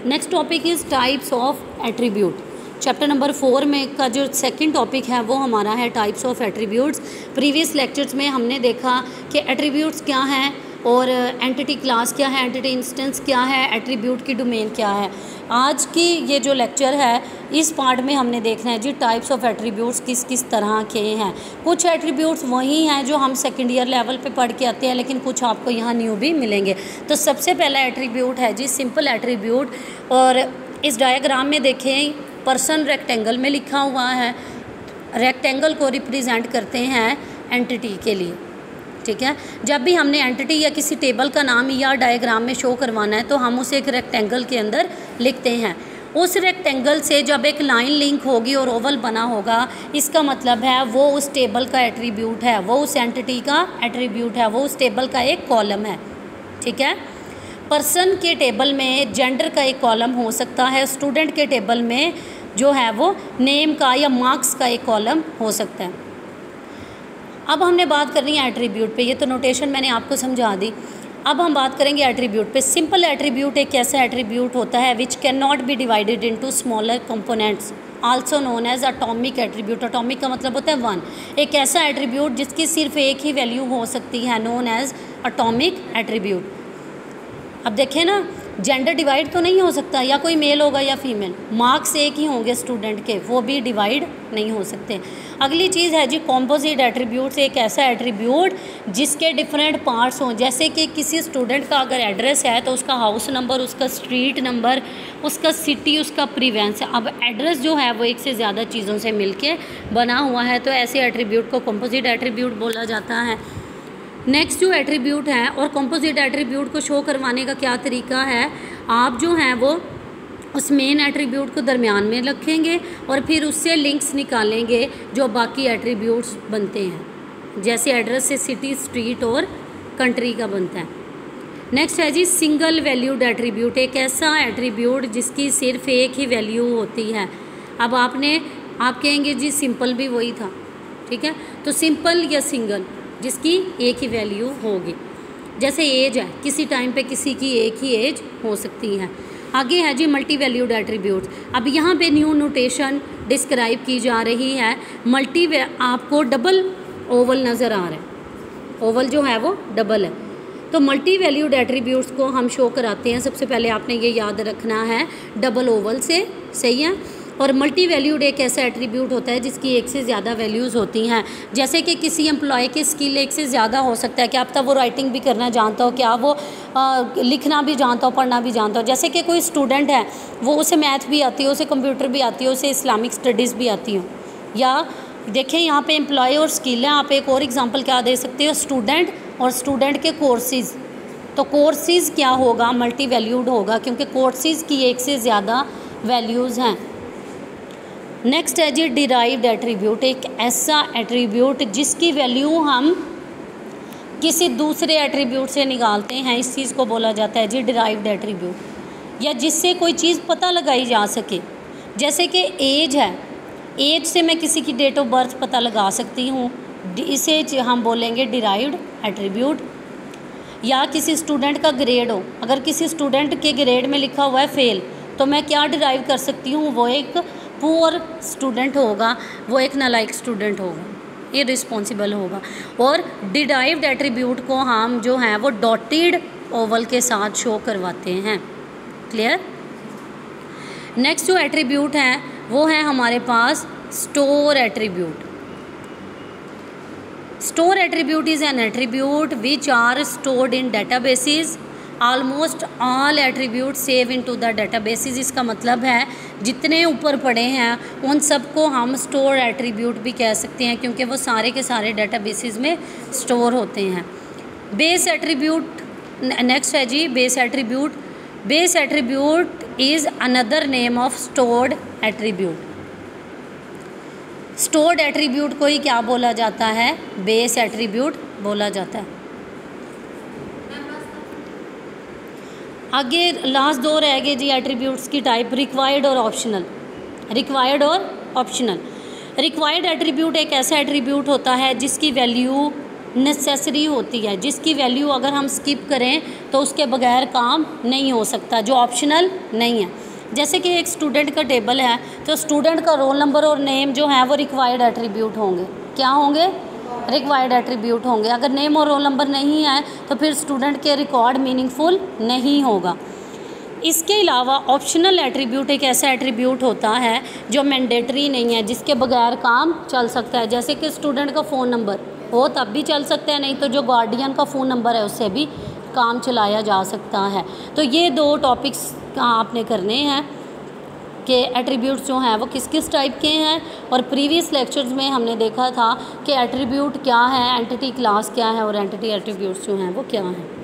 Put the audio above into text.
Next topic is types of attribute. Chapter number 4 में का जो सेकंड टॉपिक है वो हमारा है types of attributes. Previous lectures में हमने देखा कि एट्रीब्यूट्स क्या हैं और एंटिटी क्लास क्या है, एंटिटी इंस्टेंस क्या है, एट्रीब्यूट की डोमेन क्या है। आज की ये जो लेक्चर है इस पार्ट में हमने देखना है जी टाइप्स ऑफ एट्रीब्यूट्स किस किस तरह के हैं। कुछ एट्रीब्यूट्स वही हैं जो हम सेकेंड ईयर लेवल पे पढ़ के आते हैं, लेकिन कुछ आपको यहाँ न्यू भी मिलेंगे। तो सबसे पहला एट्रीब्यूट है जी सिंपल एट्रीब्यूट। और इस डायग्राम में देखें पर्सन रेक्टेंगल में लिखा हुआ है। रेक्टेंगल को रिप्रेजेंट करते हैं एंटिटी के लिए, ठीक है। जब भी हमने एंटिटी या किसी टेबल का नाम या डायग्राम में शो करवाना है तो हम उसे एक रेक्टेंगल के अंदर लिखते हैं। उस रेक्टेंगल से जब एक लाइन लिंक होगी और ओवल बना होगा, इसका मतलब है वो उस टेबल का एट्रीब्यूट है, वो उस एंटिटी का एट्रीब्यूट है, वो उस टेबल का एक कॉलम है, ठीक है। पर्सन के टेबल में जेंडर का एक कॉलम हो सकता है, स्टूडेंट के टेबल में जो है वो नेम का या मार्क्स का एक कॉलम हो सकता है। अब हमने बात करनी है एट्रीब्यूट पे। ये तो नोटेशन मैंने आपको समझा दी। अब हम बात करेंगे एट्रीब्यूट पे। सिंपल एट्रीब्यूट एक ऐसा एट्रीब्यूट होता है which can not be divided into smaller components, also known as atomic attribute. Atomic का मतलब होता है 1। एक ऐसा एट्रीब्यूट जिसकी सिर्फ एक ही वैल्यू हो सकती है, नोन एज एटॉमिक एट्रीब्यूट। अब देखें ना, जेंडर डिवाइड तो नहीं हो सकता, या कोई मेल होगा या फीमेल। मार्क्स एक ही होंगे स्टूडेंट के, वो भी डिवाइड नहीं हो सकते। अगली चीज़ है जी कॉम्पोजिट एट्रीब्यूट्स। एक ऐसा एट्रीब्यूट जिसके डिफरेंट पार्ट्स हों, जैसे कि किसी स्टूडेंट का अगर एड्रेस है तो उसका हाउस नंबर, उसका स्ट्रीट नंबर, उसका सिटी, उसका प्रीवेंस। अब एड्रेस जो है वो एक से ज़्यादा चीज़ों से मिलके बना हुआ है, तो ऐसे एट्रीब्यूट को कॉम्पोजिट एट्रीब्यूट बोला जाता है। नेक्स्ट जो एट्रीब्यूट है, और कंपोजिट एट्रीब्यूट को शो करवाने का क्या तरीका है, आप जो हैं वो उस मेन एट्रीब्यूट को दरमियान में रखेंगे और फिर उससे लिंक्स निकालेंगे जो बाकी एट्रीब्यूट्स बनते हैं, जैसे एड्रेस से सिटी, स्ट्रीट और कंट्री का बनता है। नेक्स्ट है जी सिंगल वैल्यूड एट्रीब्यूट। एक ऐसा एट्रीब्यूट जिसकी सिर्फ एक ही वैल्यू होती है। अब आप कहेंगे जी सिंपल भी वही था, ठीक है। तो सिंपल या सिंगल जिसकी एक ही वैल्यू होगी, जैसे एज है, किसी टाइम पे किसी की एक ही एज हो सकती है। आगे है जी मल्टी वैल्यूड एट्रीब्यूट्स। अब यहाँ पे न्यू नोटेशन डिस्क्राइब की जा रही है। आपको डबल ओवल नज़र आ रहा है, ओवल जो है वो डबल है। तो मल्टी वैल्यूड एट्रीब्यूट्स को हम शो कराते हैं, सबसे पहले आपने ये याद रखना है, डबल ओवल से, सही है। और मल्टी वैल्यूड एक ऐसा एट्रीब्यूट होता है जिसकी एक से ज़्यादा वैल्यूज़ होती हैं। जैसे कि किसी एम्प्लॉय की स्किल एक से ज़्यादा हो सकता है, क्या पता वो राइटिंग भी करना जानता हो, क्या वो लिखना भी जानता हो, पढ़ना भी जानता हो। जैसे कि कोई स्टूडेंट है, वो उसे मैथ भी आती हो, उसे कंप्यूटर भी आती हो, उसे इस्लामिक स्टडीज़ भी आती हो। या देखें यहाँ पे एम्प्लॉय और स्किल है, आप एक और एग्जाम्पल क्या दे सकते हो, स्टूडेंट और स्टूडेंट के कोर्सेज़। तो कोर्सेज़ क्या होगा, मल्टी वैल्यूड होगा, क्योंकि कोर्सेज़ की एक से ज़्यादा वैल्यूज़ हैं। नेक्स्ट है जी डिराइव्ड एट्रीब्यूट। एक ऐसा एट्रीब्यूट जिसकी वैल्यू हम किसी दूसरे एट्रीब्यूट से निकालते हैं, इस चीज़ को बोला जाता है जी डिराइव्ड एट्रीब्यूट। या जिससे कोई चीज़ पता लगाई जा सके, जैसे कि एज है, एज से मैं किसी की डेट ऑफ बर्थ पता लगा सकती हूँ, इसे हम बोलेंगे डिराइव्ड एट्रीब्यूट। या किसी स्टूडेंट का ग्रेड हो, अगर किसी स्टूडेंट के ग्रेड में लिखा हुआ है फेल, तो मैं क्या डिराइव कर सकती हूँ, वो एक पुअर स्टूडेंट होगा, वो एक नालायक स्टूडेंट होगा, ये रिस्पॉन्सिबल होगा। और डिराइव्ड एट्रीब्यूट को हम जो हैं वो डॉटेड ओवल के साथ शो करवाते हैं। क्लियर। नेक्स्ट जो एट्रीब्यूट है वो है हमारे पास store attribute. Store attribute is an attribute which are stored in databases. Almost all attribute save into the databases. इसका मतलब है जितने ऊपर पड़े हैं उन सबको हम स्टोर एट्रीब्यूट भी कह सकते हैं, क्योंकि वो सारे के सारे डेटाबेसेस में स्टोर होते हैं। Base attribute. नेक्स्ट है जी base attribute. Base attribute is another name of stored attribute. Stored attribute को ही क्या बोला जाता है, बेस एट्रीब्यूट बोला जाता है। आगे लास्ट दो रह गए जी एट्रीब्यूट्स की टाइप, रिक्वायर्ड और ऑप्शनल। रिक्वायर्ड और ऑप्शनल। रिक्वायर्ड एट्रीब्यूट एक ऐसा एट्रीब्यूट होता है जिसकी वैल्यू नेसेसरी होती है, जिसकी वैल्यू अगर हम स्किप करें तो उसके बगैर काम नहीं हो सकता, जो ऑप्शनल नहीं है। जैसे कि एक स्टूडेंट का टेबल है तो स्टूडेंट का रोल नंबर और नेम जो है वो रिक्वायर्ड एट्रीब्यूट होंगे। क्या होंगे? रिक्वायर्ड एट्रीब्यूट होंगे। अगर नेम और रोल नंबर नहीं है तो फिर स्टूडेंट के रिकॉर्ड मीनिंगफुल नहीं होगा। इसके अलावा ऑप्शनल एट्रीब्यूट एक ऐसा एट्रीब्यूट होता है जो मैंडेटरी नहीं है, जिसके बगैर काम चल सकता है। जैसे कि स्टूडेंट का फ़ोन नंबर हो तब भी चल सकता है, नहीं तो जो गार्डियन का फ़ोन नंबर है उससे भी काम चलाया जा सकता है। तो ये 2 टॉपिक्स आपने करने हैं कि एट्रीब्यूट्स जो हैं वो किस किस टाइप के हैं। और प्रीवियस लेक्चर्स में हमने देखा था कि एट्रीब्यूट क्या है, एंटिटी क्लास क्या है और एंटिटी एट्रीब्यूट्स जो हैं वो क्या हैं।